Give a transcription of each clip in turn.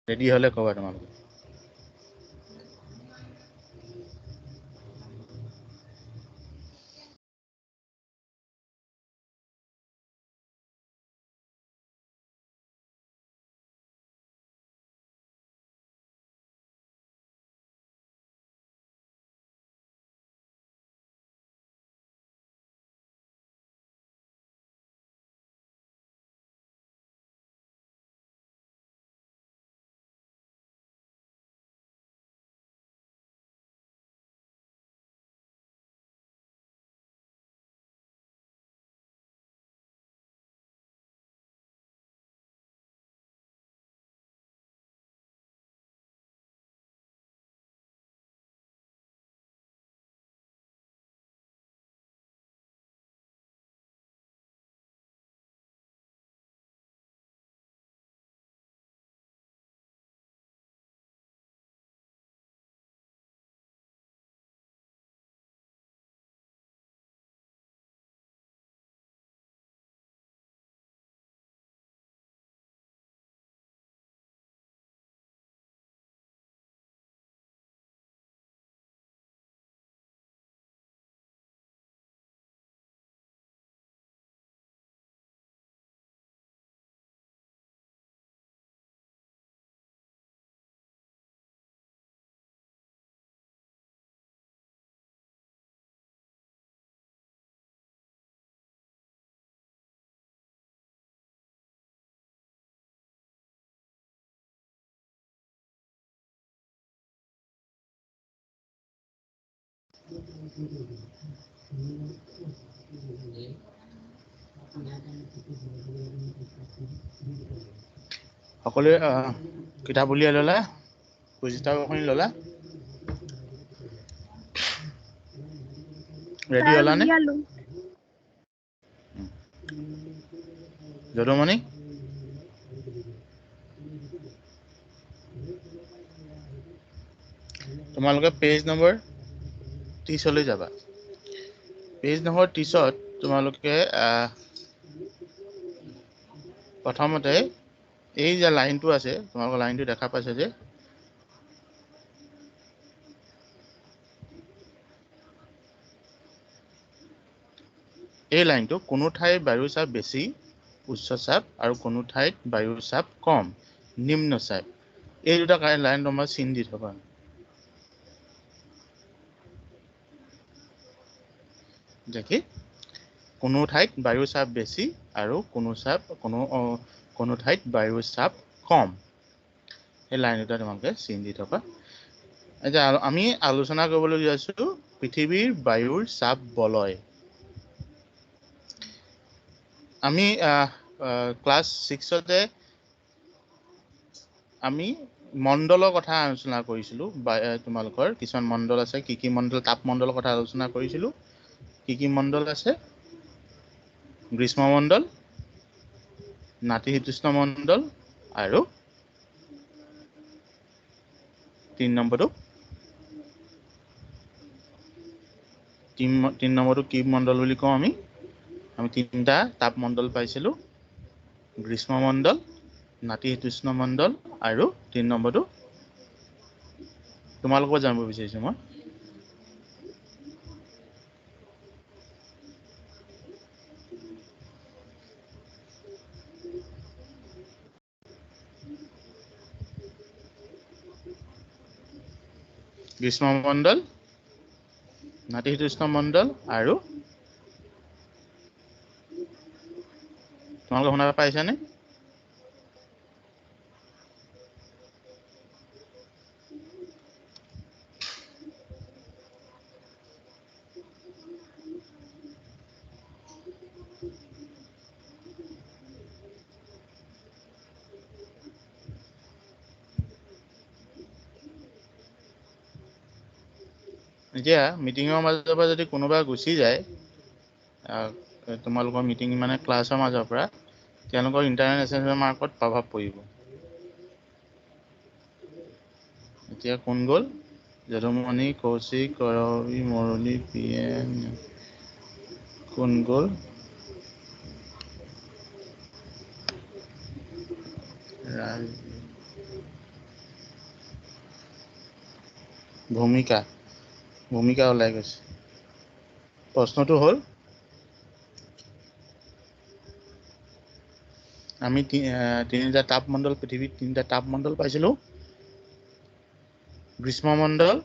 Ready হলে ক'বা তোমালোকে সকলোৱে কিতাপ উলিয়াই ল'লা কুইজটা শুনি ল'লা ৰেডি ছাৰ হ'লা নে উলিয়ালো যদুমণি তোমালোকে পেজ নম্বৰ 30 লৈ যাবা পেজ নম্বৰ 30ত তোমালোকে প্ৰথমতে এই যে লাইনটো আছে তোমালোকৰ লাইনটো দেখা পাইছে যে এই লাইনটো কোনো ঠাইত বায়ুৰ চাপ বেছি উচ্চ চাপ আৰু কোনো ঠাইত বায়ুৰ চাপ কম নিম্ন চাপ এই দুটা লাইন তোমাৰ চিন দি থবা দেখি কোনো ঠাইত বায়ুৰ চাপ বেছি আৰু কোনো ঠাইত বায়ুৰ চাপ কম এই লাইন দুটা তোমালোকে চিন দি থবা এতিয়া আমি আলোচনা কৰিবলৈ যাইছো পৃথিৱীৰ বায়ুৰ চাপ বলয় আমি ক্লাস 6তে আমি মণ্ডলৰ কথা আলোচনা কৰিছিলো তোমালোকৰ কিছুমান মণ্ডল আছে কি মণ্ডল তাপ মণ্ডলৰ কথা আলোচনা কৰিছিলো কি মণ্ডল আছে গ্ৰীষ্মমণ্ডল নাতিশীতোষ্ণ মণ্ডল আৰু 3 নম্বৰটো কি মণ্ডল বুলি কওঁ আমি তিনিটা তাপ মণ্ডল পাইছিলো গ্ৰীষ্মমণ্ডল নাতিশীতোষ্ণ মণ্ডল আৰু 3 নম্বৰটো তোমালোকৰ জানিব বিচাৰিছো মই গ্ৰীষ্মমণ্ডল নাতিশীতোষ্ণ মণ্ডল আৰু তোমালোকে শুনা পাইছানে এতিয়া মিটিঙৰ মাজৰ পৰা যদি কোনোবা গুচি যায় তোমালোকৰ মিটিং মানে ক্লাছৰ মাজৰ পৰা তেওঁলোকৰ ইন্টাৰনেট এছেছমেণ্ট মাৰ্কত প্ৰভাৱ পৰিব এতিয়া কোন গ'ল যদুমণি কৌশিক কৰবী মুৰলী পিএম কোন গ'ল ভূমিকা ভূমিকা ওলাই গৈছে প্ৰশ্নটো হ'ল আমি তিনিটা তাপমণ্ডল পৃথিৱীত তিনিটা তাপমণ্ডল পাইছিলোঁ গ্ৰীষ্মমণ্ডল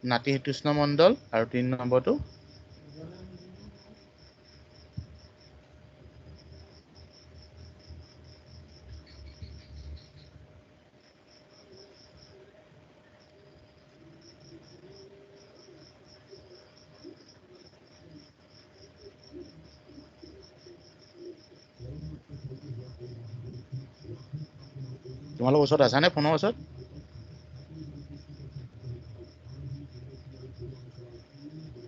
নাতিশীতোষ্ণ মণ্ডল আৰু ৩ নম্বৰটো তোমালোক ওচৰত আছানে ফোনৰ ওচৰত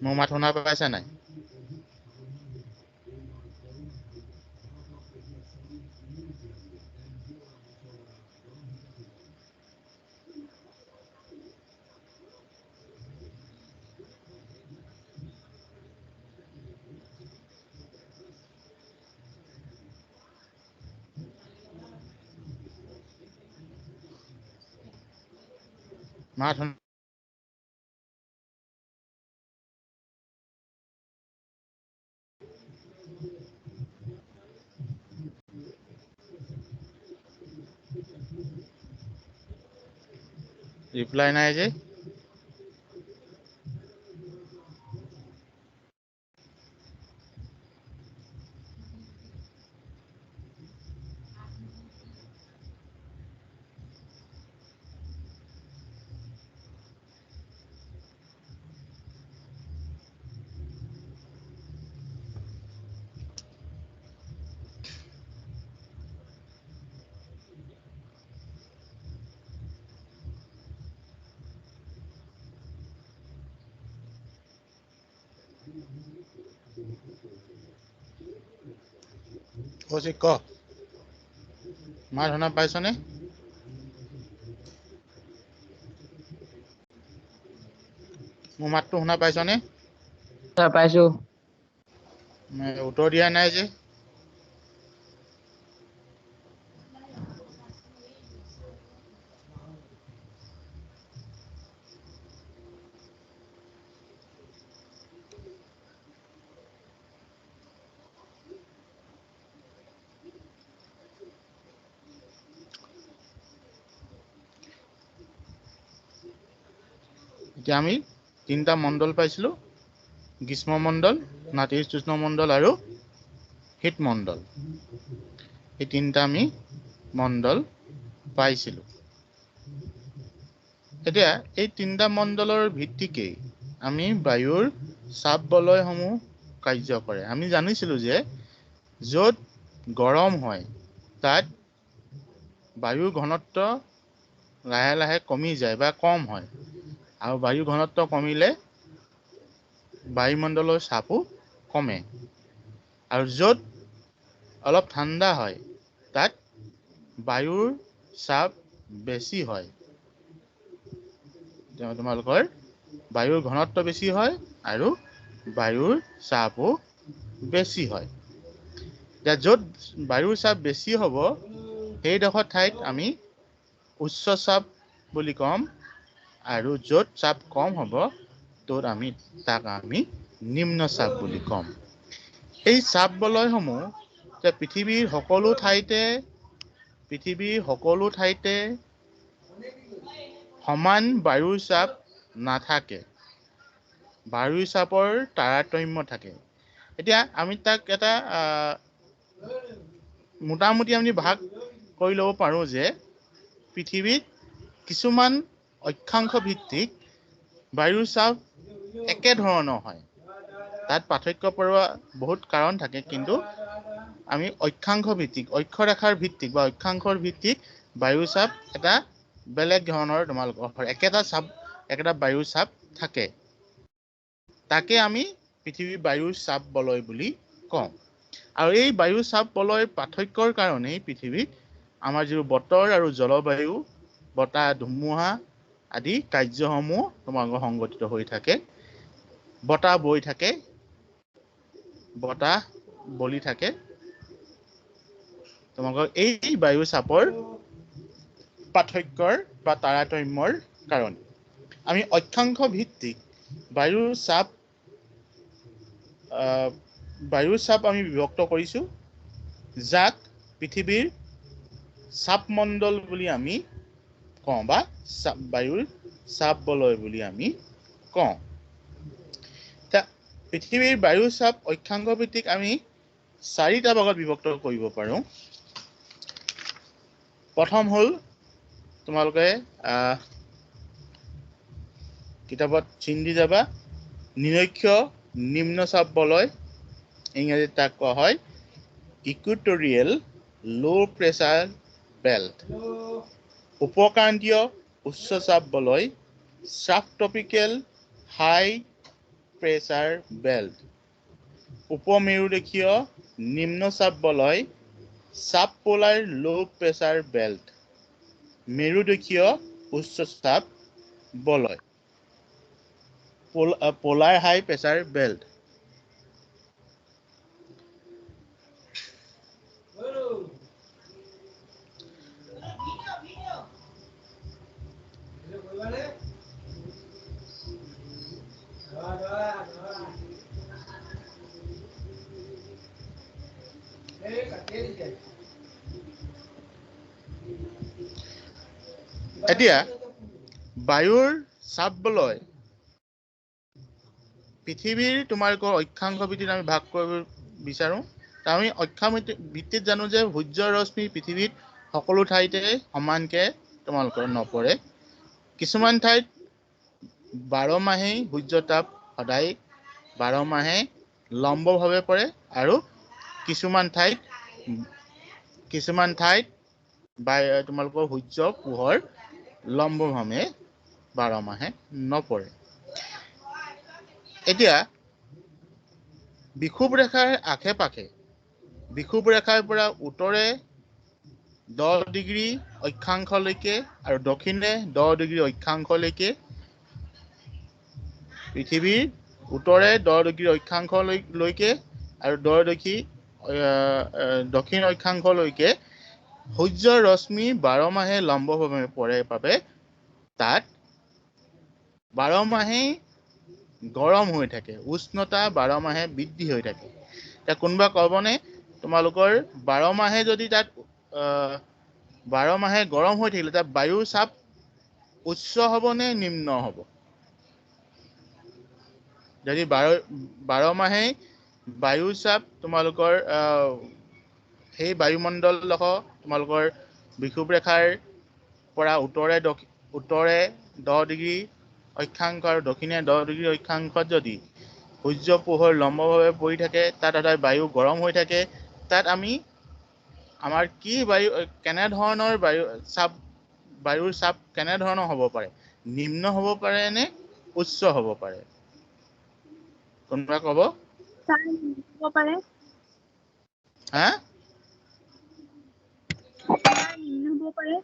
মোৰ মাত শুনা পাইছা নাই মাত শুনা ৰিপ্লাই নাই যে কৌশিক ক মাত শুনা পাইছনে মোৰ মাতটো শুনা পাইছনে পাইছো উত্তৰ দিয়া নাই যে এতিয়া আমি তিনিটা মণ্ডল পাইছিলোঁ গ্ৰীষ্মমণ্ডল নাতিশীতোষ্ণ মণ্ডল আৰু শীতমণ্ডল এই তিনিটা আমি মণ্ডল পাইছিলোঁ এতিয়া এই তিনিটা মণ্ডলৰ ভিত্তিকেই আমি বায়ুৰ চাপ বলয়সমূহ কাৰ্য কৰে আমি জানিছিলোঁ যে য'ত গৰম হয় তাত বায়ুৰ ঘনত্ব লাহে লাহে কমি যায় বা কম হয় আৰু বায়ু ঘনত্ব কমিলে বায়ুমণ্ডলৰ চাপো কমে আৰু য'ত অলপ ঠাণ্ডা হয় তাত বায়ুৰ চাপ বেছি হয় তোমালোকৰ বায়ুৰ ঘনত্ব বেছি হয় আৰু বায়ুৰ চাপো বেছি হয় এতিয়া য'ত বায়ুৰ চাপ বেছি হ'ব সেইডোখৰ ঠাইত আমি উচ্চ চাপ বুলি ক'ম আৰু য'ত চাপ কম হ'ব তাক আমি নিম্ন চাপ বুলি ক'ম এই চাপ বলয়সমূহ পৃথিৱীৰ সকলো ঠাইতে সমান বায়ুৰ চাপ নাথাকে বায়ুৰ চাপৰ তাৰতম্য থাকে এতিয়া আমি তাক এটা মোটামুটি আমি ভাগ কৰি ল'ব পাৰোঁ যে পৃথিৱীত কিছুমান অক্ষাংশ ভিত্তিক বায়ুৰ চাপ একে ধৰণৰ হয় তাত পাৰ্থক্য পৰোৱা বহুত কাৰণ থাকে কিন্তু আমি অক্ষৰেখাৰ ভিত্তিক বা অক্ষাংশৰ ভিত্তিক বায়ুৰ চাপ এটা বেলেগ ধৰণৰ তোমালোকৰ একেটা বায়ুৰ চাপ থাকে তাকে আমি পৃথিৱীৰ বায়ুৰ চাপ বলয় বুলি কওঁ আৰু এই বায়ুৰ চাপ বলয়ৰ পাৰ্থক্যৰ কাৰণেই পৃথিৱীত আমাৰ যিবোৰ বতৰ আৰু জলবায়ু বতাহ ধুমুহা আদি কাৰ্যসমূহ তোমালোকৰ সংগঠিত হৈ থাকে বতাহ বৈ থাকে বতাহ বলি থাকে তোমালোকৰ এই বায়ু চাপৰ পাৰ্থক্যৰ বা তাৰতম্যৰ কাৰণে আমি অক্ষাংশ ভিত্তিক বায়ুৰ চাপ আমি বিভক্ত কৰিছো, যাক পৃথিৱীৰ চাপমণ্ডল বুলি আমি কওঁ বা বায়ুৰ চাপ বলয় বুলি আমি কওঁ। পৃথিৱীৰ বায়ুৰ চাপ অক্ষাংশ ভিত্তিক আমি 4টা ভাগত বিভক্ত কৰিব পাৰোঁ। প্ৰথম হ'ল তোমালোকে কিতাপত চিন দি যাবা, নিৰক্ষ নিম্ন চাপ বলয়, ইংৰাজীত তাক কোৱা হয় ইকুৱেটৰিয়েল ল' প্ৰেছাৰ বেল্ট। উপক্ৰান্তীয় উচ্চ চাপ বলয়, সাবট্ৰপিকেল হাই প্ৰেছাৰ বেল্ট। উপমেৰুদেশীয় নিম্ন চাপ বলয়, সাবপোলাৰ ল' প্ৰেছাৰ বেল্ট। মেৰুদেশীয় উচ্চ চাপ বলয়, পোলাৰ হাই প্ৰেছাৰ বেল্ট। এতিয়া বায়ুৰ চাপ বলয় পৃথিৱীৰ তোমালোকৰ অক্ষাংশ ভিত্তিত আমি ভাগ কৰিব বিচাৰোঁ। আমি অক্ষাংশ ভিত্তিত জানো যে সূৰ্যৰ ৰশ্মি পৃথিৱীত সকলো ঠাইতে সমানকে তোমালোকৰ নপৰে। কিছুমান ঠাইত 12 মাহেই সূৰ্যৰ তাপ সদায় 12 মাহে লম্বভাৱে পৰে, আৰু কিছুমান ঠাইত তোমালোকৰ সূৰ্য পোহৰ লম্বভাৱে 12 মাহে নপৰে। এতিয়া বিষুৱ ৰেখাৰ আশে-পাশে, বিষুৱ ৰেখাৰ পৰা উত্তৰে 10 ডিগ্ৰী অক্ষাংশলৈকে আৰু দক্ষিণে 10 ডিগ্ৰী অক্ষাংশলৈকে, পৃথিৱীৰ উত্তৰে 10 ডিগ্ৰী অক্ষাংশলৈকে আৰু 10 ডিগ্ৰী দক্ষিণ অক্ষাংশলৈকে সূৰ্যৰ ৰশ্মি 12 মাহে লম্বভাৱে পৰে বাবে তাত 12 মাহেই গৰম হৈ থাকে, উষ্ণতা 12 মাহে বৃদ্ধি হৈ থাকে। এতিয়া কোনোবা ক'বনে তোমালোকৰ 12 মাহে যদি তাত 12 মাহে গৰম হৈ থাকিলে তাত বায়ুৰ চাপ উচ্চ হ'ব নে নিম্ন হ'ব? যদি 12 মাহেই বায়ুৰ চাপ তোমালোকৰ সেই বায়ুমণ্ডল তোমালোকৰ বিষুৱ ৰেখাৰ পৰা উত্তৰে 10 ডিগ্ৰী অক্ষাংশ আৰু দক্ষিণে 10 ডিগ্ৰী অক্ষাংশত যদি সূৰ্য পোহৰ লম্বভাৱে পৰি থাকে, তাত সদায় বায়ু গৰম হৈ থাকে, তাত আমাৰ কি কেনেধৰণৰ বায়ুৰ চাপ কেনেধৰণৰ হ'ব পাৰে? নিম্ন হ'ব পাৰে নে উচ্চ হ'ব পাৰে? কোনোবা ক'ব? তাৰ নিম্ন হ'ব পাৰে। হা? তাৰ নিম্ন হ'ব পাৰে।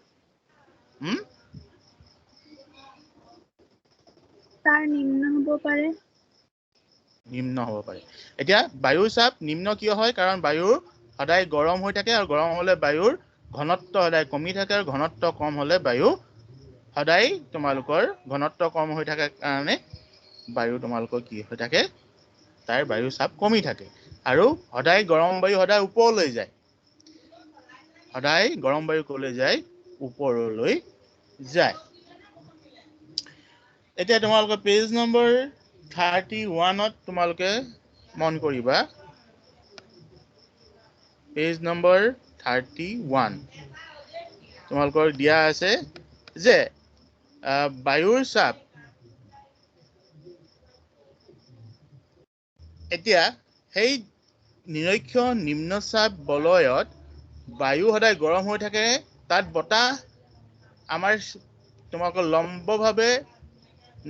তাৰ নিম্ন হ'ব পাৰে। নিম্ন হ'ব পাৰে। এতিয়া বায়ুৰ চাপ নিম্ন কিয় হয়? কাৰণ বায়ু সদায় গৰম হৈ থাকে, আৰু গৰম হ'লে বায়ুৰ ঘনত্ব সদায় কমি থাকে, আৰু ঘনত্ব কম হ'লে বায়ু সদায় তোমালোকৰ ঘনত্ব কম হৈ থাকে কাৰণে বায়ু তোমালোকৰ কি হৈ থাকে? তাৰ বায়ুৰ চাপ কমি থাকে, আৰু সদায় গৰম বায়ু সদায় ওপৰলৈ যায়। সদায় গৰম বায়ু ক'লৈ যায়? ওপৰলৈ যায়। এতিয়া তোমালোকৰ পেজ নম্বৰ 31ত তোমালোকে মন কৰিবা। পেজ নম্বৰ 31 তোমালোকৰ দিয়া আছে যে বায়ুৰ চাপ, এতিয়া সেই নিৰক্ষ নিম্ন চাপ বলয়ত বায়ু সদায় গৰম হৈ থাকে, তাত বতাহ আমাৰ তোমালোকৰ লম্বভাৱে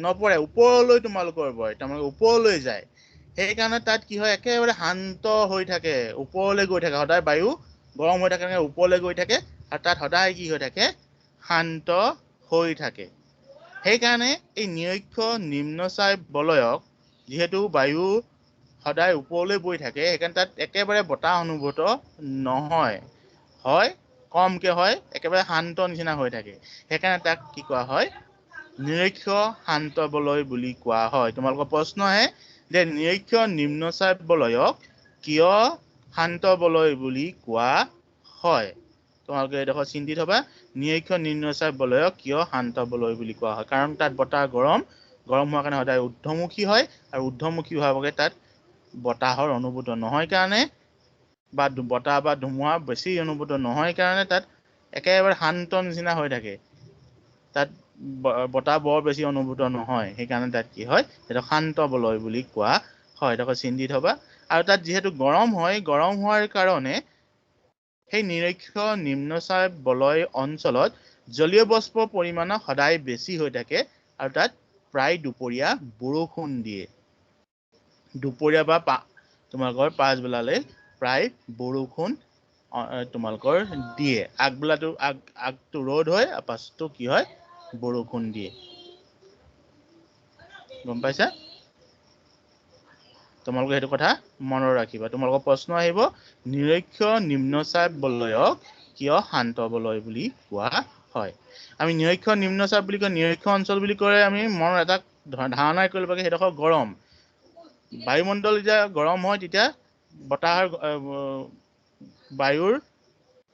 নপৰে, ওপৰলৈ তোমালোকৰ পৰে, তোমালোকৰ ওপৰলৈ যায়। সেইকাৰণে তাত কি হয়? একেবাৰে শান্ত হৈ থাকে, ওপৰলৈ গৈ থাকে। সদায় বায়ু গৰম হৈ থাকে, ওপৰলৈ গৈ থাকে, আৰু তাত সদায় কি হৈ থাকে? শান্ত হৈ থাকে। সেইকাৰণে এই নিৰক্ষ নিম্ন চাপ বলয়ক, যিহেতু বায়ু সদায় ওপৰলৈ বৈ থাকে, সেইকাৰণে তাত একেবাৰে বতাহ অনুভূত নহয়, হয় কমকে হয়, একেবাৰে শান্ত নিচিনা হৈ থাকে। সেইকাৰণে তাক কি কোৱা হয়? নিৰক্ষ শান্ত বলয় বুলি কোৱা হয় তোমালোকৰ প্ৰশ্ন আহে যে নিৰক্ষ নিম্নচাপ বলয়ক কিয় শান্ত বলয় বুলি কোৱা হয় তোমালোকে এডোখৰ চিন্তিত হ'বা নিৰক্ষ নিম্নচাপ বলয়ক কিয় শান্ত বলয় বুলি কোৱা হয় কাৰণ তাত বতাহ গৰম হোৱাৰ কাৰণে সদায় ঊৰ্ধ্বমুখী হয় আৰু ঊৰ্ধ্বমুখী হোৱাৰ বাবে তাত বতাহৰ অনুভূত নহয় কাৰণে বা বতাহ বা ধুমুহা বেছি অনুভূত নহয় কাৰণে তাত একেবাৰে শান্ত নিচিনা হৈ থাকে তাত বতাহ বৰ বেছি অনুভূত নহয় সেইকাৰণে তাত কি হয় এটা শান্ত বলয় বুলি কোৱা হয় এডোখৰ চিন্তিত হ'বা আৰু তাত যিহেতু গৰম হয় গৰম হোৱাৰ কাৰণে সেই নিৰক্ষ নিম্নচাপ বলয় অঞ্চলত জলীয় বাষ্পৰ পৰিমাণ সদায় বেছি হৈ থাকে আৰু তাত প্ৰায় দুপৰীয়া বৰষুণ দিয়ে দুপৰীয়া বা তোমালোকৰ পাছবেলালৈ প্ৰায় বৰষুণ তোমালোকৰ দিয়ে আগটো ৰ'দ হয় আৰু পাছটো কি হয় বৰষুণ দিয়ে গম পাইছা তোমালোকে সেইটো কথা মনত ৰাখিবা তোমালোকৰ প্ৰশ্ন আহিব নিৰক্ষ নিম্নচাপ বলয়ক কিয় শান্ত বলয় বুলি কোৱা হয় আমি নিৰক্ষ নিম্নচাপ বুলি কয় নিৰক্ষ অঞ্চল বুলি কয় আমি মনত এটা ধাৰণা কৰিব লাগে সেইডোখৰ গৰম বায়ুমণ্ডল যেতিয়া গৰম হয় তেতিয়া বতাহৰ বায়ুৰ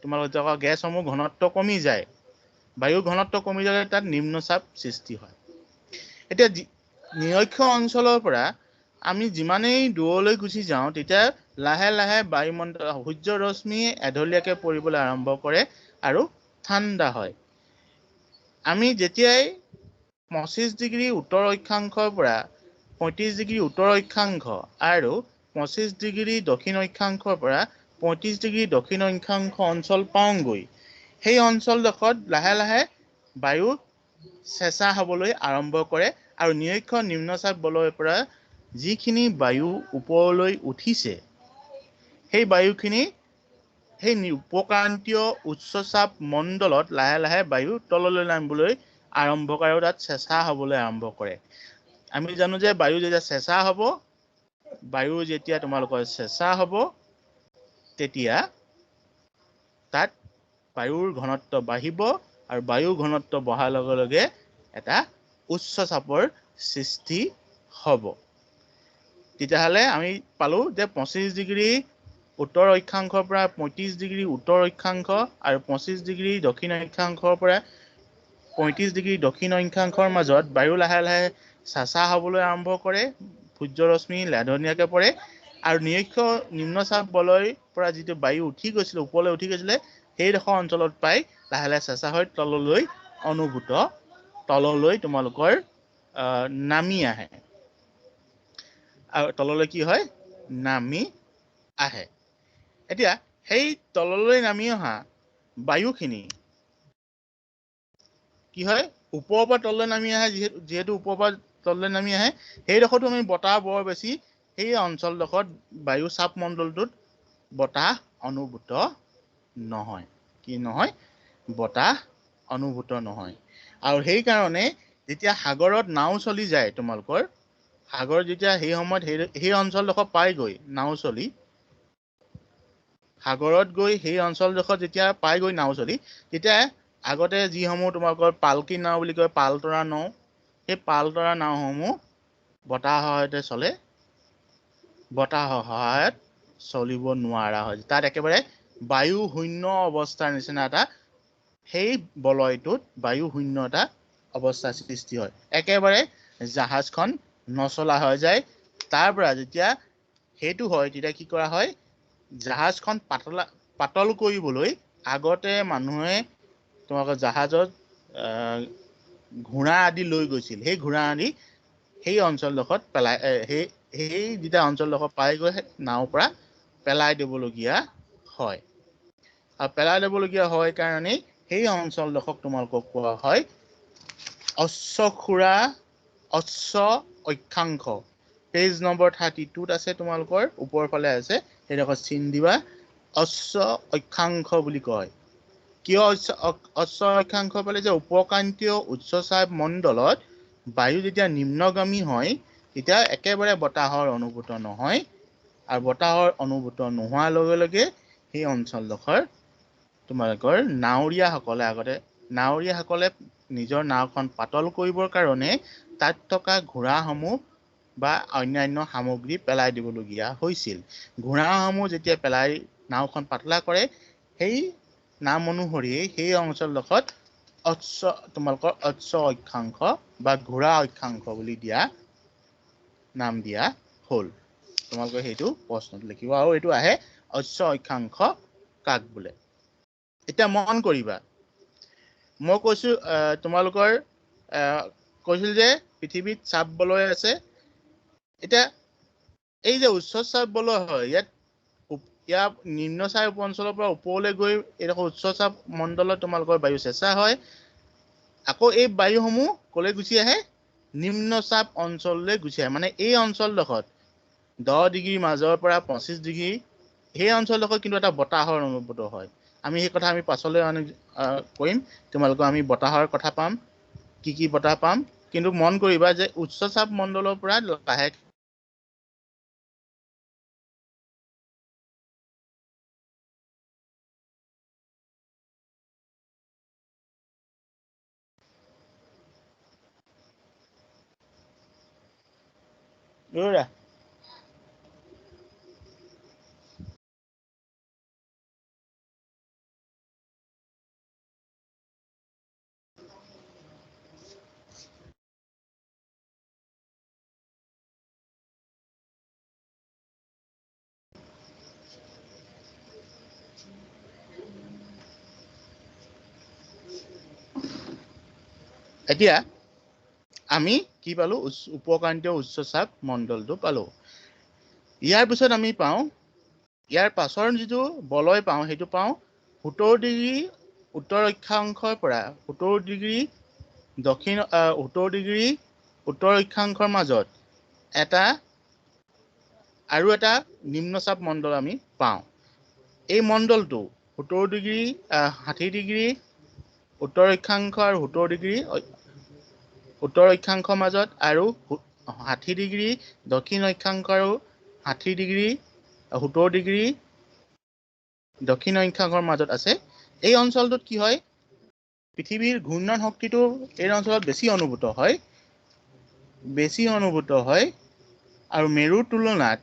তোমালোকৰ গেছসমূহ ঘনত্ব কমি যায় বায়ুৰ ঘনত্ব কমি গ'লে তাত নিম্নচাপ সৃষ্টি হয় এতিয়া নিৰক্ষ অঞ্চলৰ পৰা আমি যিমানেই দূৰলৈ গুচি যাওঁ তেতিয়া লাহে লাহে বায়ুমণ্ডল সূৰ্যৰ ৰশ্মি এঢলীয়াকৈ পৰিবলৈ আৰম্ভ কৰে আৰু ঠাণ্ডা হয় আমি যেতিয়াই 25 ডিগ্ৰী উত্তৰ অক্ষাংশৰ পৰা 35 ডিগ্ৰী উত্তৰ অক্ষাংশ আৰু 25 ডিগ্ৰী দক্ষিণ অক্ষাংশৰ পৰা 35 ডিগ্ৰী দক্ষিণ অক্ষাংশ অঞ্চল পাওঁগৈ সেই অঞ্চলডোখৰত লাহে লাহে বায়ু চেঁচা হ'বলৈ আৰম্ভ কৰে আৰু নিৰক্ষ নিম্নচাপ বলয়ৰ পৰা যিখিনি বায়ু ওপৰলৈ উঠিছে সেই বায়ুখিনি সেই উপক্ৰান্তীয় উচ্চচাপ মণ্ডলত লাহে লাহে বায়ু তললৈ নামিবলৈ আৰম্ভ কৰে আৰু তাত চেঁচা হ'বলৈ আৰম্ভ কৰে আমি জানো যে বায়ু যেতিয়া চেঁচা হ'ব বায়ু যেতিয়া তোমালোকৰ চেঁচা হ'ব তেতিয়া তাত বায়ুৰ ঘনত্ব বাঢ়িব আৰু বায়ুৰ ঘনত্ব বঢ়াৰ লগে লগে এটা উচ্চ চাপৰ সৃষ্টি হ'ব তেতিয়াহ'লে আমি পালো যে 25 ডিগ্ৰী উত্তৰ অক্ষাংশৰ পৰা 35 ডিগ্ৰী উত্তৰ অক্ষাংশ আৰু 25 ডিগ্ৰী দক্ষিণ অক্ষাংশৰ পৰা 35 ডিগ্ৰী দক্ষিণ অক্ষাংশৰ মাজত বায়ু লাহে লাহে চেঁচা হ'বলৈ আৰম্ভ কৰে সূৰ্য ৰশ্মি লেধনীয়াকৈ পৰে আৰু নিৰক্ষ নিম্নচাপ বলয়ৰ পৰা যিটো বায়ু উঠি গৈছিলে ওপৰলৈ উঠি গৈছিলে সেইডোখৰ অঞ্চলত প্ৰায় লাহে লাহে চেঁচা হৈ তললৈ তোমালোকৰ নামি আহে আৰু তললৈ কি হয় নামি আহে এতিয়া সেই তললৈ নামি অহা বায়ুখিনি কি হয় ওপৰৰ পৰা তললৈ নামি আহে যিহেতু ওপৰৰ পৰা তললৈ নামি আহে সেইডোখৰতো আমি বতাহ বৰ বেছি সেই অঞ্চলডোখৰত বায়ু চাপ মণ্ডলটোত বতাহ অনুভূত নহয় কি নহয় বতাহ অনুভূত নহয় আৰু সেইকাৰণে যেতিয়া সাগৰত নাও চলি যায় তোমালোকৰ সাগৰ যেতিয়া সেই সময়ত সেই অঞ্চলডোখৰ পায়গৈ নাও চলি সাগৰত গৈ সেই অঞ্চলডোখৰত যেতিয়া পায়গৈ নাও চলি তেতিয়া আগতে যিসমূহ তোমালোকৰ পালকি নাও বুলি কয় পালতৰা নাও সেই পালতৰা নাওসমূহ বতাহৰ সহায়তে চলে বতাহৰ সহায়ত চলিব নোৱাৰা হয় তাত একেবাৰে বায়ু শূন্য অৱস্থাৰ নিচিনা এটা সেই বলয়টোত বায়ু শূন্য এটা অৱস্থাৰ সৃষ্টি হয় একেবাৰে জাহাজখন নচলা হৈ যায় তাৰ পৰা যেতিয়া সেইটো হয় তেতিয়া কি কৰা হয় জাহাজখন পাতল কৰিবলৈ আগতে মানুহে তোমালোকৰ জাহাজত ঘোঁৰা আদি লৈ গৈছিল সেই ঘোঁৰা আদি সেই অঞ্চলডোখৰত পেলাই সেই যেতিয়া অঞ্চলডোখৰ পাই গৈ নাওৰ পৰা পেলাই দিবলগীয়া হয় আৰু পেলাই দিবলগীয়া হয় কাৰণেই সেই অঞ্চলডোখৰক তোমালোকক কোৱা হয় অশ্ব অক্ষাংশ পেজ নম্বৰ 32ত আছে তোমালোকৰ ওপৰৰ ফালে আছে সেইডোখৰ চিন দিবা অশ্ব অক্ষাংশ বুলি কয় কিয় অশ্ব অক্ষাংশ পালে যে উপক্ৰান্তীয় উচ্চচাপ মণ্ডলত বায়ু যেতিয়া নিম্নগামী হয় তেতিয়া একেবাৰে বতাহৰ অনুভূত নহয় আৰু বতাহৰ অনুভূত নোহোৱাৰ লগে লগে সেই অঞ্চলডোখৰ তোমালোকৰ নাৱৰীয়াসকলে নিজৰ নাওখন পাতল কৰিবৰ কাৰণে তাত থকা ঘোঁৰাসমূহ বা অন্যান্য সামগ্ৰী পেলাই দিবলগীয়া হৈছিল। ঘোঁৰাসমূহ যেতিয়া পেলাই নাওখন পাতলা কৰে, সেই নাম অনুসৰি সেই অঞ্চলডোখৰত তোমালোকৰ অশ্ব অক্ষাংশ বা ঘোঁৰা অক্ষাংশ বুলি নাম দিয়া হ'ল। তোমালোকে সেইটো প্ৰশ্নত লিখিব, আৰু এইটো আহে অশ্ব অক্ষাংশ কাক বোলে। এতিয়া মন কৰিবা, মই কৈছো তোমালোকৰ কৈছিল যে পৃথিৱীত চাপ বলয় আছে। এতিয়া এই যে উচ্চ চাপ বলয় হয়, ইয়াৰ নিম্ন চাপ উপ অঞ্চলৰ পৰা ওপৰলৈ গৈ এইডোখৰ উচ্চ চাপ মণ্ডলত তোমালোকৰ বায়ু চেঁচা হয়। আকৌ এই বায়ুসমূহ কলৈ গুচি আহে? নিম্ন চাপ অঞ্চললৈ গুচি আহে। মানে এই অঞ্চলডোখৰত 10 ডিগ্ৰীৰ মাজৰ পৰা 25 ডিগ্ৰী, সেই অঞ্চলডোখৰত কিন্তু এটা বতাহৰ অনুভূত হয়। আমি সেই কথা পাছলৈ কৰিম। তোমালোকক আমি বতাহৰ কথা পাম, কি বতাহ পাম। কিন্তু মন কৰিবা যে উচ্চ চাপ মণ্ডলৰ পৰা লাহে এতিয়া আমি কি পালো? উপক্ৰান্তীয় উচ্চ চাপ মণ্ডলটো পালো। ইয়াৰ পিছত আমি পাওঁ, ইয়াৰ পাছৰ যিটো বলয় পাওঁ সেইটো পাওঁ 70 ডিগ্ৰী উত্তৰ অক্ষাংশৰ পৰা 70 ডিগ্ৰী 70 ডিগ্ৰী উত্তৰ অক্ষাংশৰ মাজত আৰু এটা নিম্নচাপ মণ্ডল আমি পাওঁ। এই মণ্ডলটো 70 ডিগ্ৰী 60 ডিগ্ৰী উত্তৰ অক্ষাংশ আৰু 70 ডিগ্ৰী উত্তৰ অক্ষাংশৰ মাজত, আৰু 60 ডিগ্ৰী দক্ষিণ অক্ষাংশ আৰু 60 ডিগ্ৰী 70 ডিগ্ৰী দক্ষিণ অক্ষাংশৰ মাজত আছে। এই অঞ্চলটোত কি হয়? পৃথিৱীৰ ঘূৰ্ণন শক্তিটো এই অঞ্চলত বেছি অনুভূত হয়, আৰু মেৰুৰ তুলনাত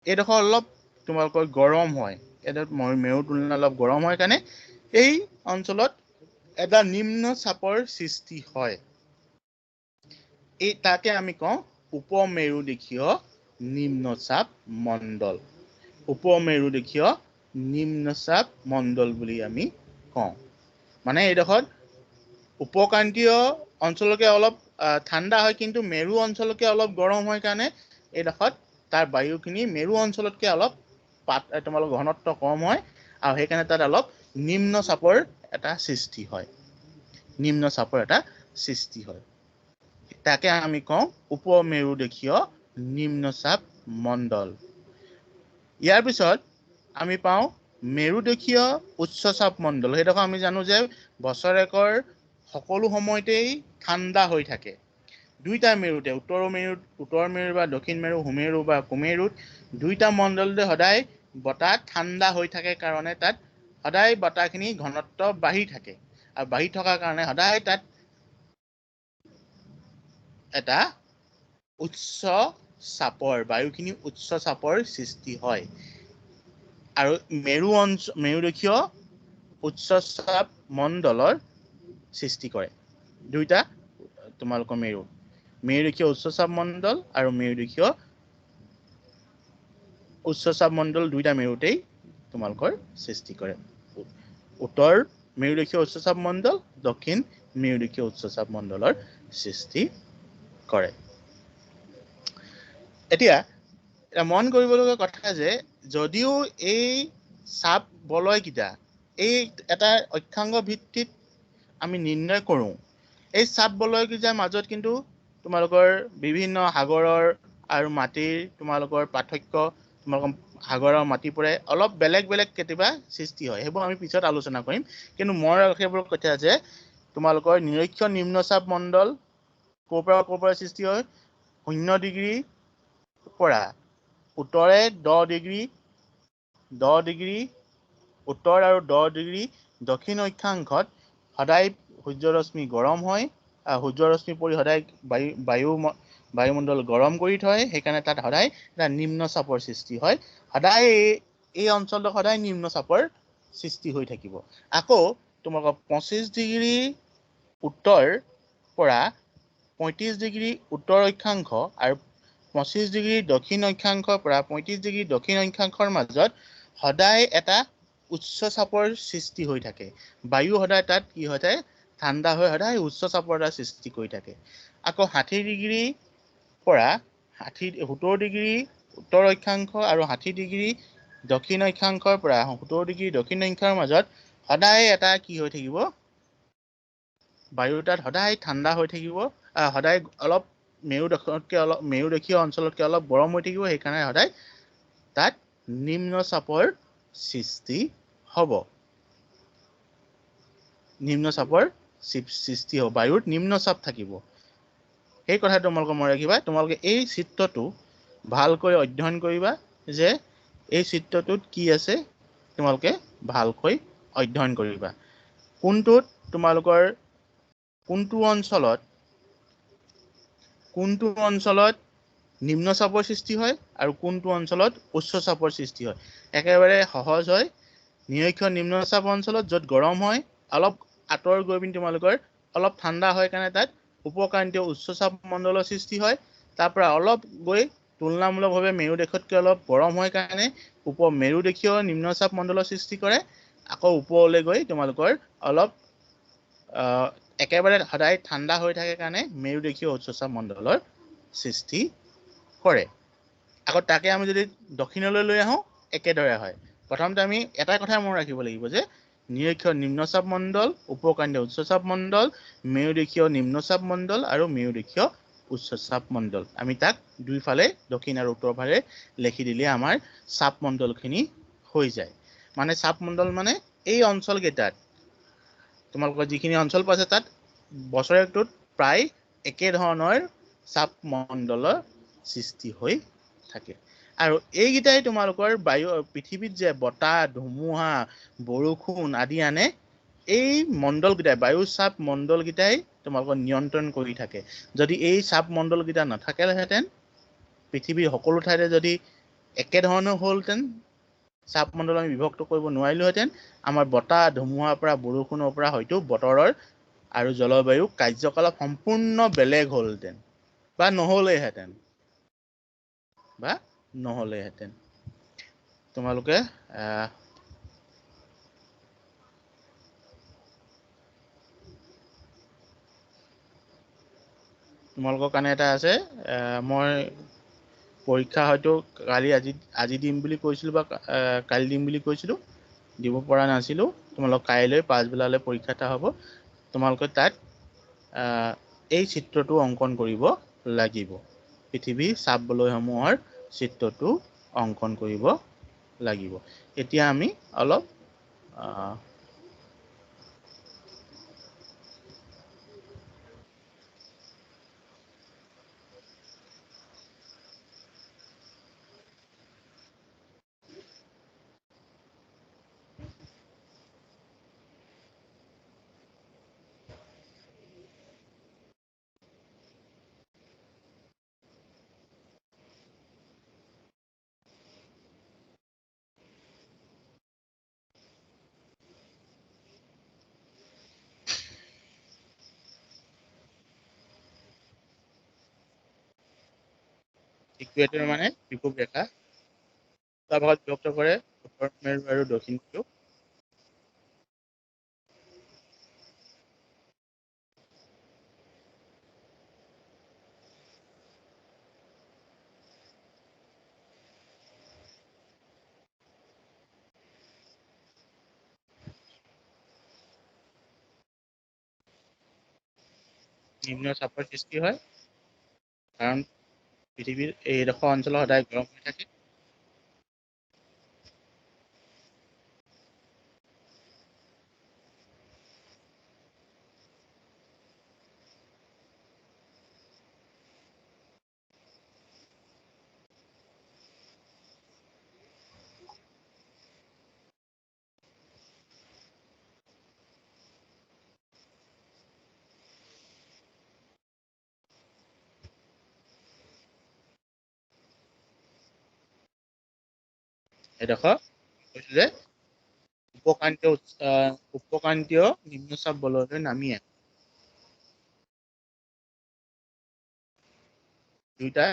এইডোখৰ অলপ তোমালোকৰ গৰম হয়। মেৰুৰ তুলনাত অলপ গৰম হয় কাৰণে এই অঞ্চলত এটা নিম্ন চাপৰ সৃষ্টি হয়। তাকে আমি কওঁ উপমেৰুদেশীয় নিম্নচাপ মণ্ডল। উপমেৰুদেশীয় নিম্নচাপ মণ্ডল বুলি আমি কওঁ। মানে এইডোখৰত উপক্ৰান্তীয় অঞ্চলকে অলপ ঠাণ্ডা হয়, কিন্তু মেৰু অঞ্চলকে অলপ গৰম হয় কাৰণে এইডোখৰত তাৰ বায়ুখিনি মেৰু অঞ্চলতকৈ অলপ তোমালোকৰ ঘনত্ব কম হয়, আৰু সেইকাৰণে তাত অলপ নিম্ন চাপৰ এটা সৃষ্টি হয়। তাকে আমি কওঁ উপমেৰুদেশীয় নিম্নচাপ মণ্ডল। ইয়াৰ পিছত আমি পাওঁ মেৰুদেশীয় উচ্চচাপ মণ্ডল। সেইডোখৰ আমি জানো যে বছৰেকৰ সকলো সময়তেই ঠাণ্ডা হৈ থাকে। দুইটা মেৰুতে, উত্তৰ মেৰু বা দক্ষিণ মেৰু, সুমেৰু বা কুমেৰুত দুইটা মণ্ডলতে সদায় বতাহ ঠাণ্ডা হৈ থাকে কাৰণে তাত সদায় বতাহখিনি ঘনত্ব বাঢ়ি থাকে, আৰু বাঢ়ি থকাৰ কাৰণে সদায় তাত এটা বায়ুখিনি উচ্চ চাপৰ সৃষ্টি হয়। আৰু মেৰুদেশীয় উচ্চচাপ মণ্ডলৰ সৃষ্টি কৰে। দুইটা তোমালোকৰ মেৰুদেশীয় উচ্চচাপ মণ্ডল আৰু মেৰুদেশীয় উচ্চচাপ মণ্ডল দুইটা মেৰুতেই তোমালোকৰ সৃষ্টি কৰে। উত্তৰ মেৰুদেশীয় উচ্চচাপ মণ্ডল, দক্ষিণ মেৰুদেশীয় উচ্চচাপ মণ্ডলৰ সৃষ্টি কৰে। এতিয়া মন কৰিবলগীয়া কথা যে যদিও এই চাপ বলয়কেইটা এটা অক্ষাংশ ভিত্তিত আমি নিৰ্ণয় কৰোঁ, এই চাপ বলয়কেইটাৰ মাজত কিন্তু তোমালোকৰ বিভিন্ন সাগৰৰ আৰু মাটিৰ তোমালোকৰ পাৰ্থক্য, তোমালোকৰ সাগৰৰ মাটিৰ পৰাই অলপ বেলেগ বেলেগ কেতিয়াবা সৃষ্টি হয়। সেইবোৰ আমি পিছত আলোচনা কৰিম। কিন্তু মই সেইবোৰ কথা যে তোমালোকৰ নিৰক্ষীয় নিম্নচাপ মণ্ডল ক'ৰ পৰা সৃষ্টি হয়? 0 ডিগ্ৰী পৰা উত্তৰে 10 ডিগ্ৰী উত্তৰ আৰু 10 ডিগ্ৰী দক্ষিণ অক্ষাংশত সদায় সূৰ্যৰ ৰশ্মি গৰম হয়, সূৰ্যৰ ৰশ্মি পৰি সদায় বায়ুমণ্ডল গৰম কৰি থয়, সেইকাৰণে তাত সদায় এটা নিম্ন চাপৰ সৃষ্টি হয়। সদায় এই অঞ্চলটো সদায় নিম্ন চাপৰ সৃষ্টি হৈ থাকিব। আকৌ তোমালোকৰ 25 ডিগ্ৰী উত্তৰ পৰা 35 ডিগ্ৰী উত্তৰ অক্ষাংশ আৰু 25 ডিগ্ৰী দক্ষিণ অক্ষাংশৰ পৰা 35 ডিগ্ৰী দক্ষিণ অক্ষাংশৰ মাজত সদায় এটা উচ্চ চাপৰ সৃষ্টি হৈ থাকে। বায়ু সদায় তাত কি হৈ থাকে, ঠাণ্ডা হৈ সদায় উচ্চ চাপৰ এটা সৃষ্টি কৰি থাকে। আকৌ 60 ডিগ্ৰী পৰা 70 ডিগ্ৰী উত্তৰ অক্ষাংশ আৰু 60 ডিগ্ৰী দক্ষিণ অক্ষাংশৰ পৰা 70 ডিগ্ৰী দক্ষিণ অক্ষাংশৰ মাজত সদায় এটা কি হৈ থাকিব, বায়ু তাত সদায় ঠাণ্ডা হৈ থাকিব, সদায় অলপ মেৰুদেশীয় অঞ্চলতকৈ অলপ গৰম হৈ থাকিব। সেইকাৰণে সদায় তাত নিম্ন চাপৰ সৃষ্টি হ'ব। নিম্ন চাপৰ সৃষ্টি হ'ব, বায়ুত নিম্ন চাপ থাকিব। সেই কথাটো তোমালোকে মনত ৰাখিবা। তোমালোকে এই চিত্ৰটো ভালকৈ অধ্যয়ন কৰিবা যে এই চিত্ৰটোত কি আছে, তোমালোকে ভালকৈ অধ্যয়ন কৰিবা। কোনটো অঞ্চলত নিম্ন চাপৰ সৃষ্টি হয় আৰু কোনটো অঞ্চলত উচ্চ চাপৰ সৃষ্টি হয়। একেবাৰে সহজ হয়। নিৰক্ষীয় নিম্নচাপ অঞ্চলত য'ত গৰম হয়, অলপ আঁতৰ গৈ পিনি তোমালোকৰ অলপ ঠাণ্ডা হয় কাৰণে তাত উপক্ৰান্তীয় উচ্চ চাপ মণ্ডলৰ সৃষ্টি হয়। তাৰ পৰা অলপ গৈ তুলনামূলকভাৱে মেৰু দেশতকৈ অলপ গৰম হয় কাৰণে মেৰুদেশীয় নিম্নচাপ মণ্ডলৰ সৃষ্টি কৰে। আকৌ ওপৰলৈ গৈ তোমালোকৰ অলপ একেবাৰে সদায় ঠাণ্ডা হৈ থাকে কাৰণে মেৰুদেশীয় উচ্চচাপ মণ্ডলৰ সৃষ্টি কৰে। আকৌ তাকে আমি যদি দক্ষিণলৈ লৈ আহোঁ, একেদৰে হয়। প্ৰথমতে আমি এটা কথা মনত ৰাখিব লাগিব যে নিৰক্ষীয় নিম্নচাপ মণ্ডল, উপক্ৰান্তীয় উচ্চচাপ মণ্ডল, মেৰুদেশীয় নিম্নচাপ মণ্ডল আৰু মেৰুদেশীয় উচ্চচাপ মণ্ডল। আমি তাক দুইফালে দক্ষিণ আৰু উত্তৰ ফালে লিখি দিলে আমাৰ চাপ মণ্ডলখিনি হৈ যায়। মানে চাপ মণ্ডল মানে এই অঞ্চলকেইটাত তোমালোকৰ যিখিনি অঞ্চল পাইছে তাত বছৰেকটোত প্ৰায় একেধৰণৰ চাপ মণ্ডলৰ সৃষ্টি হৈ থাকে। আৰু এইকেইটাই তোমালোকৰ পৃথিৱীত যে বতাহ, ধুমুহা, বৰষুণ আদি আনে, এই মণ্ডলকেইটাই, বায়ুৰ চাপ মণ্ডলকেইটাই তোমালোকৰ নিয়ন্ত্ৰণ কৰি থাকে। যদি এই চাপ মণ্ডলকেইটা নাথাকিলেহেঁতেন, পৃথিৱীৰ সকলো ঠাইতে যদি একেধৰণৰ হ'লহেঁতেন, চাপ মণ্ডল আমি বিভক্ত কৰিব নোৱাৰিলোহেঁতেন, আমাৰ বতাহ, ধুমুহাৰ পৰা, বৰষুণৰ পৰা হয়তো বতৰৰ আৰু জলবায়ু কাৰ্যকলাপ সম্পূৰ্ণ বেলেগ হ'লহেঁতেন বা নহ'লেহেঁতেন। তোমালোকে তোমালোকৰ কাৰণে এটা আছে, মই পৰীক্ষা হয়তো আজি দিম বুলি কৈছিলোঁ বা কালি দিম বুলি কৈছিলোঁ, দিব পৰা নাছিলোঁ। তোমালোক কাইলৈ পাছবেলালৈ পৰীক্ষা এটা হ'ব। তোমালোকে তাত এই চিত্ৰটো অংকন কৰিব লাগিব। পৃথিৱীৰ চাপ বলয়সমূহৰ চিত্ৰটো অংকন কৰিব লাগিব। এতিয়া আমি অলপ ইকুৱেটৰ মানে বিষুৱ ৰেখা, দুটা ভাগত বিভক্ত কৰে, উত্তৰ মেৰু আৰু দক্ষিণ মেৰু। নিম্ন চাপৰ সৃষ্টি হয় কাৰণ পৃথিৱীৰ এইডোখৰ অঞ্চল সদায় গৰম হৈ থাকে। এডোখৰ কৈছিলে উপক্ৰান্তীয় নিম্নচাপ বলয়লৈ নামি আহে। দুইটা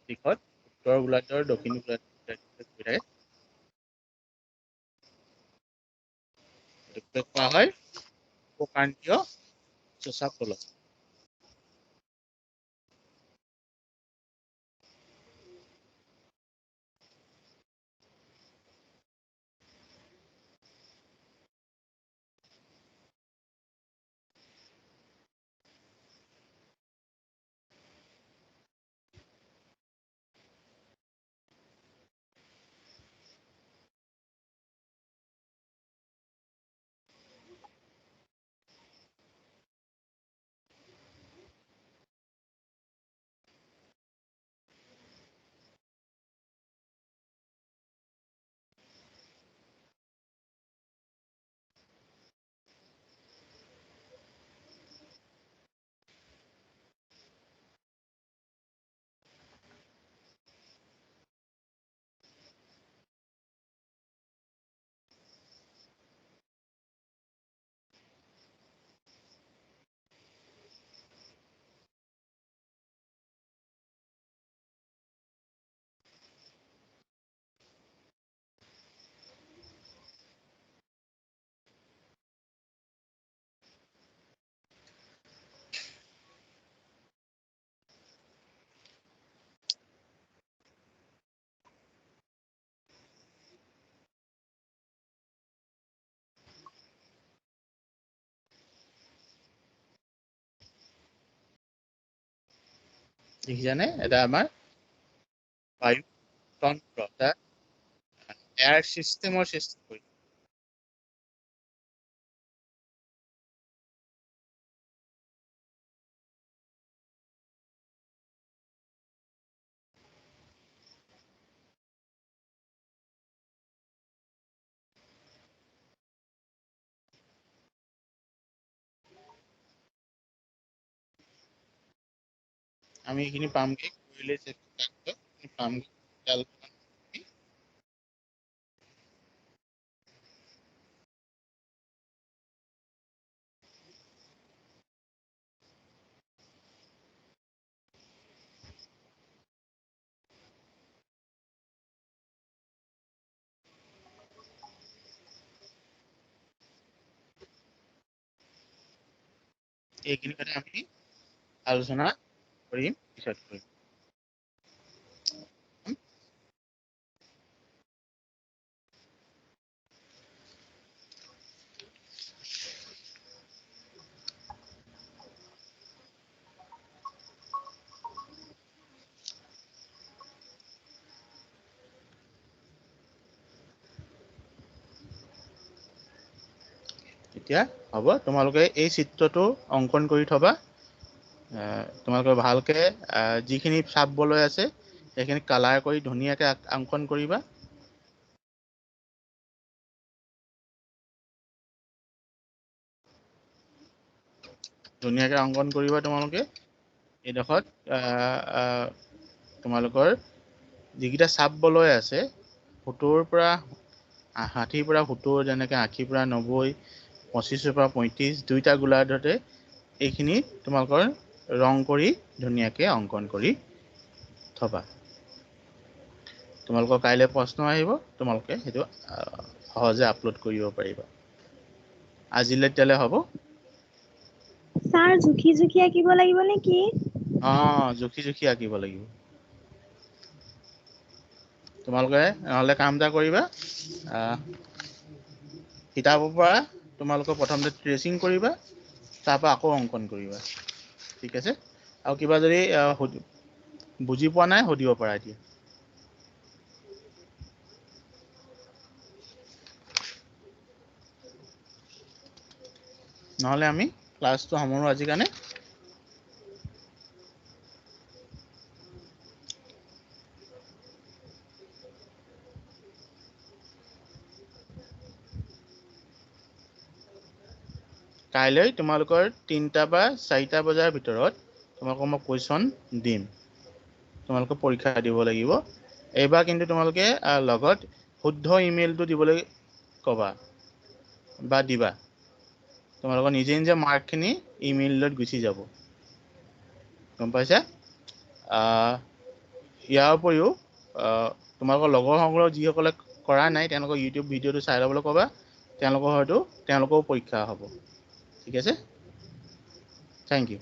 দিশত উত্তৰ গোলাৰ্ধ আৰু দক্ষিণ গোলাৰ্ধ কোৱা হয় উপক্ৰান্তীয় নিম্নচাপ বলয়। দেখিছানে এটা আমাৰ বায়ু তন্ত্ৰ এটা এয়াৰ চিষ্টেমৰ সৃষ্টি কৰি আমি এইখিনি পামগে কৰিলে পামগে এইখিনি কথা আমি আলোচনা কৰিম পিছত কৰিম। এতিয়া হ'ব তোমালোকে এই চিত্ৰটো অংকন কৰি থবা। তোমালোকে ভালকে যিখিনি চাপ বলয় আছে সেইখিনি কালাৰ কৰি ধুনীয়াকে অংকন কৰিবা। ধুনীয়াকে অংকন কৰিবা তোমালোকে। এইডোখৰত তোমালোকৰ যিকেইটা চাপ বলয় আছে 70ৰ পৰা 60ৰ পৰা 70, যেনেকে 80ৰ পৰা 90, 25ৰ পৰা 35 দুইটা গোলাৰ্ধতে এইখিনি তোমালোকৰ ৰং কৰি ধুনীয়াকে অংকন কৰি থবা। তোমালোকৰ কাইলৈ প্ৰশ্ন আহিব, তোমালোকে সেইটো সহজে আপলোড কৰিব পাৰিবা। আজিলৈ তেতিয়ালে হ'ব। ছাৰ জুখি জুখি আঁকিব লাগিব নেকি? জুখি জুখি আঁকিব লাগিব। তোমালোকে নহ'লে কাম এটা কৰিবা, কিতাপৰ পৰা তোমালোকে প্ৰথমতে ট্ৰেচিং কৰিবা, তাৰপৰা আকৌ অংকন কৰিবা। ঠিক আছে? আৰু কিবা যদি বুজি পোৱা নাই সুধিব পাৰা এতিয়া। নহ'লে আমি ক্লাছটো সামৰোঁ আজিৰ কাৰণে। কাইলৈ তোমালোকৰ 3টা বা 4টা বজাৰ ভিতৰত তোমালোকক মই কুৱেশ্যন দিম। তোমালোকে পৰীক্ষা দিব লাগিব। এইবাৰ কিন্তু তোমালোকে লগত শুদ্ধ ইমেইলটো দিবলৈ ক'বা বা দিবা তোমালোকৰ নিজে নিজে মাৰ্কখিনি ইমেইলত গুচি যাব গম পাইছা ইয়াৰ উপৰিও তোমালোকৰ লগৰ সংগ্ৰহ যিসকলে কৰা নাই তেওঁলোকৰ ইউটিউব ভিডিঅ'টো চাই ল'বলৈ ক'বা তেওঁলোকৰ পৰীক্ষা হ'ব ঠিক আছে থেংক ইউ